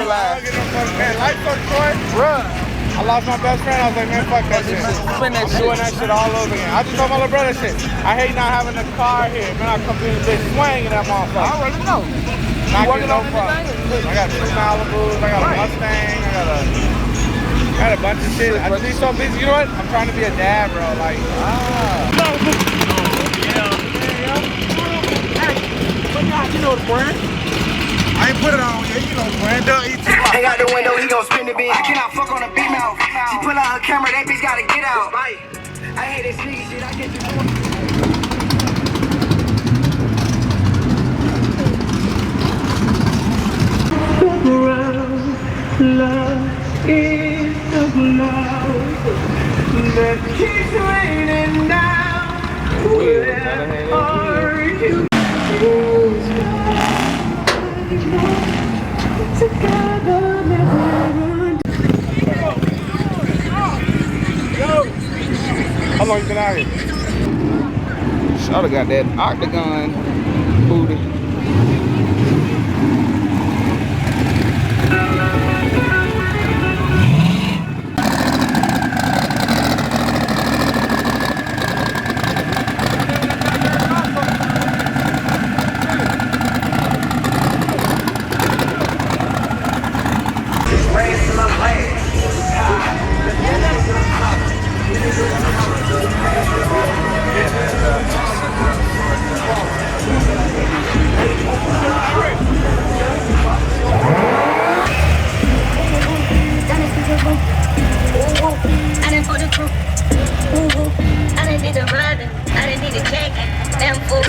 laugh. Man, life's so short. Bruh. I lost my best friend. I was like, man, fuck that shit. Spin that I'm shit. doing that shit all over again. I just told my little brother shit. I hate not having a car here. Man, I come through this bitch swinging that motherfucker. I already know. Not You working getting no on problem. anything? I got 2 Malibus. I got a Mustang. I got a bunch of shit. I just be so busy. You know what? I'm trying to be a dad, bro. Like, You know the brand. I ain't put it on yet. You know, brand new. Hang out the window, he gon' spin the beat. I cannot fuck on a beat mouth. She pull out her camera, that bitch gotta get out. I hate this sneaky shit, I get you doing. Love is the love that keeps raining down. Where are you? Together, never. How long you been out here? Shawty got that octagon booty. I didn't put the crew. I didn't need the riding. I didn't need the cake. Damn fool.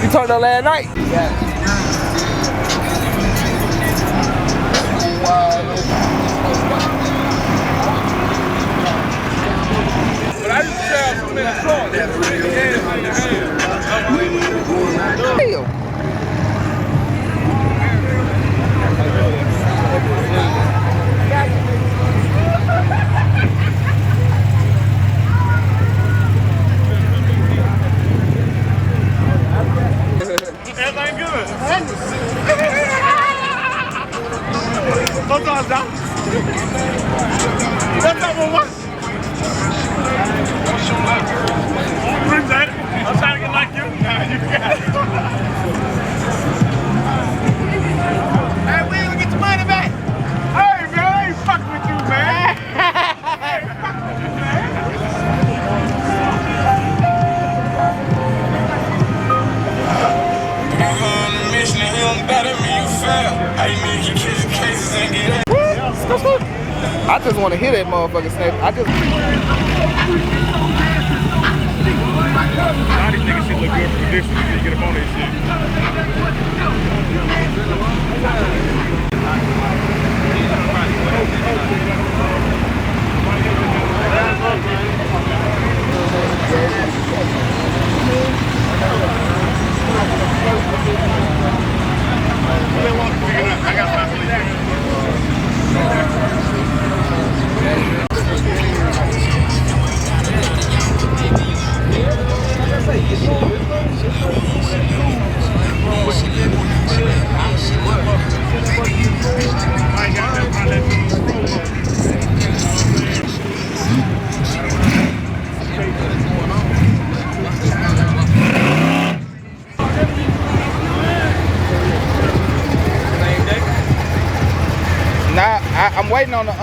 You turned up last night? Yeah. But I used to have so many cars. That's really Everything good. What's up, Doc? What's up, what? Appreciate it. I'm trying to get like you. Nah, you got it. Hey, we ain't gonna get your money back. Hey, man, I ain't fucking with you, man. I ain't fucking with you, man. Mission, he don't better me, you fail. I mean, he catch cases I just want to hear that motherfucking snap. I just. All these niggas shit look good for this one. You get up on this shit. I got my Nah, I'm waiting on the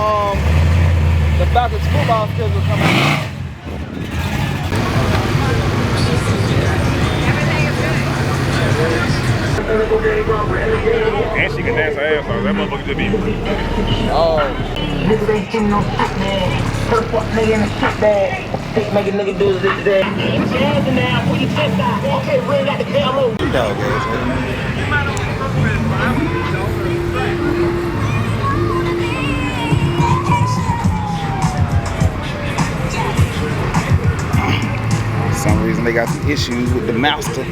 Falcons football schedule coming out. And she can dance her ass off. That motherfucker just be. Oh. Niggas ain't shooting no shit, man. Put a fuck nigga in a shit bag. Take make a nigga do his bitch bag. Okay, we ain't got the camo. For some reason they got some issues with the master.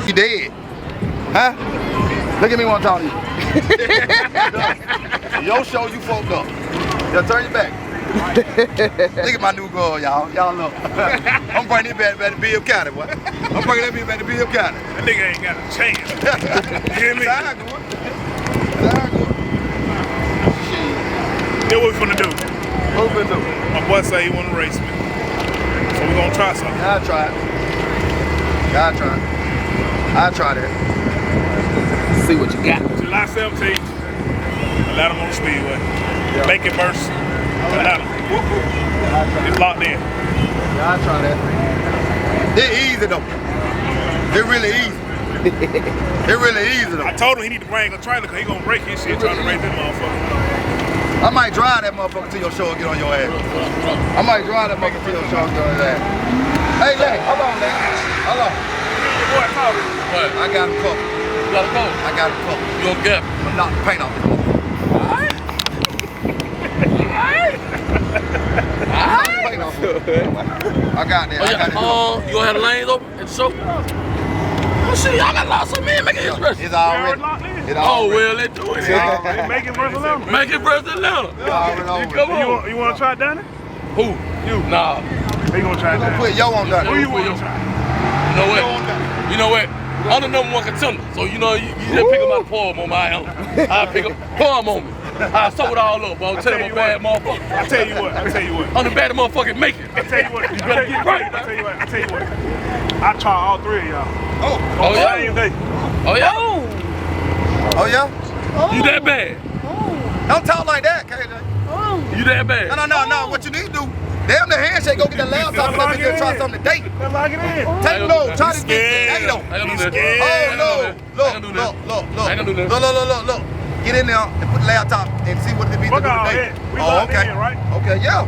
You dead. Huh? Look at me one time. Your show, you fucked up. Now turn your back. Look at my new girl, y'all. Y'all look. I'm bringing it back to Bill County, boy. I'm bringing that bitch back to Bill County. That nigga ain't got a chance. You hear me? Side going. Side going. Then what we finna do? What we finna do? My boy say he wanna race me. So we gonna try something. I'll try it. I'll try it. I'll try that. See what you got. July 17th, Atlanta on the Speedway. Yeah. Make it versus Atlanta. It's locked in. Yeah, I'll try that. They're easy though. They're really easy. They're really easy though. I told him he need to bring a trailer because he gonna break his shit trying to race this motherfucker. I might drive that motherfucker to your show and get on your ass. I might drive that motherfucker to your show and get on his ass. Hey, Larry, hold on, Larry. Hold on. Boy, call me. What? I got him covered. You got a coat? I got him covered. You gonna get him? I'm gonna knock the paint off this motherfucker. Alright. I got that. I got it. You gonna have the lanes open at the show? Oh shit, y'all got lots of men making his race. It's already. Oh well, let's do it. Make it versus Atlanta. Make it versus Atlanta. Come on. You wanna try Danny? Who? You? Nah. He gonna try Danny. Put yo on that. Who you wanna try? You know what? You know what? I'm the #1 contender, so you know you just pick him out the poem on my own. I pick him poem on me. I sew it all up, but I'll tell you I'm a bad motherfucker. I tell you what. I'm the bad motherfucker make it. I tell you what. You better get right. I tell you what. I try all three of y'all. Oh yeah. Same day. Oh yeah. Oh yeah. You that bad? Don't talk like that, KJ. You that bad? No. What you need to do? Damn the hand I say go get the laptop and let me go try something today. Lock it in. Take no, try to get it. Oh, look. Get in there and put the laptop and see what it be to do today. Oh, okay. Okay, yeah.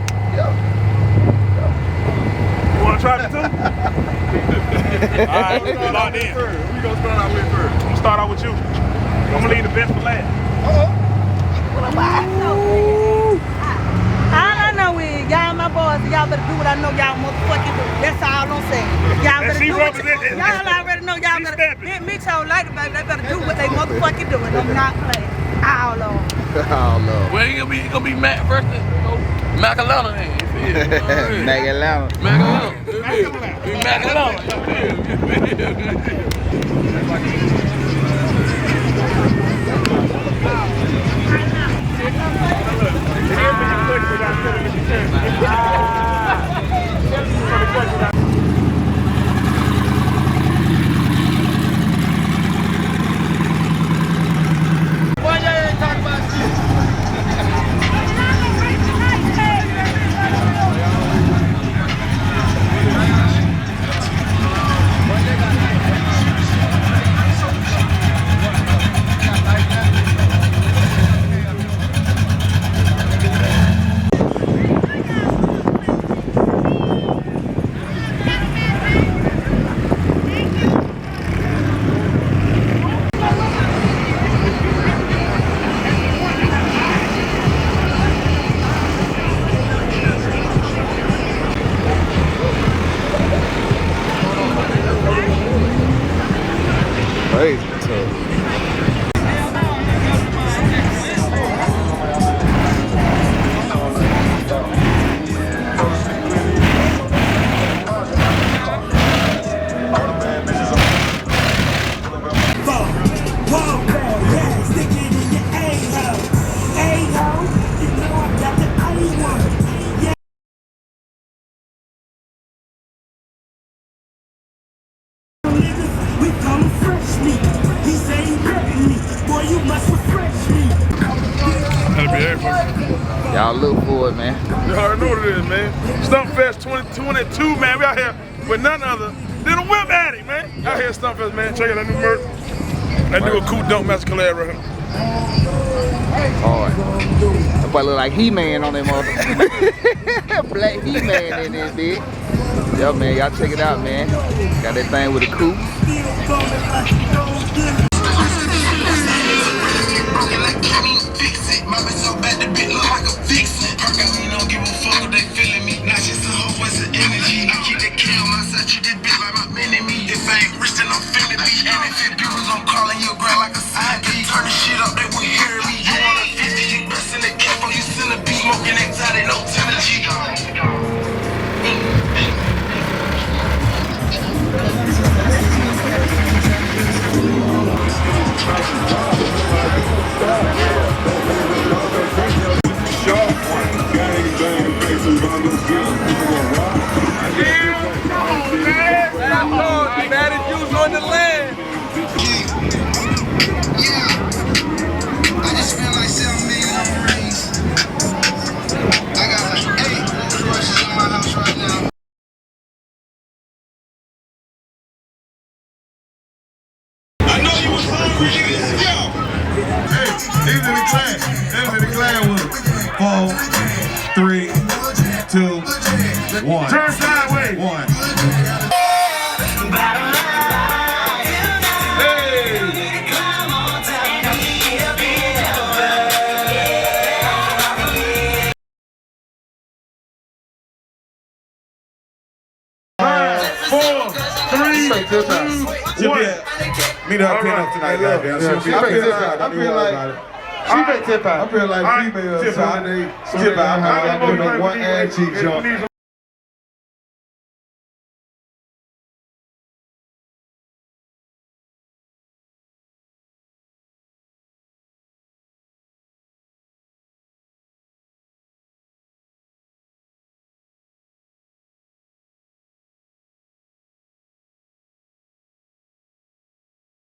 You want to try it too? Alright, we're locked in. Who you gonna start out with first? I'm gonna start out with you. I'm gonna leave the best for last. All I know is y'all my boys, y'all better do what I know y'all motherfucking do. That's all I'm saying. Y'all better do what y'all already know y'all better. Me don't like it, baby. They better do what they motherfucking do, and I'm not playing. All on. Oh no. Well, you gonna be Mac first. Mac Atlanta then. Mac Atlanta. Crazy tough. Y'all look for it, man. You already know what it is, man. STUNTFEST 2022, man. We out here with none other than a WhipAddict, man. Out here at STUNTFEST, man. Check out that new merch. That new cool Dunk Master collab right here. Hard. That boy look like He-Man on that motherfucker. Black He-Man in this bitch. Yo, man, y'all check it out, man. Got that thing with a coupe. These in the class with 4, 3, 2, 1. Turn sideways. 1. Meet up tonight, goddamn. I feel like females trying to tip out. I'm not doing no one ass cheek jump.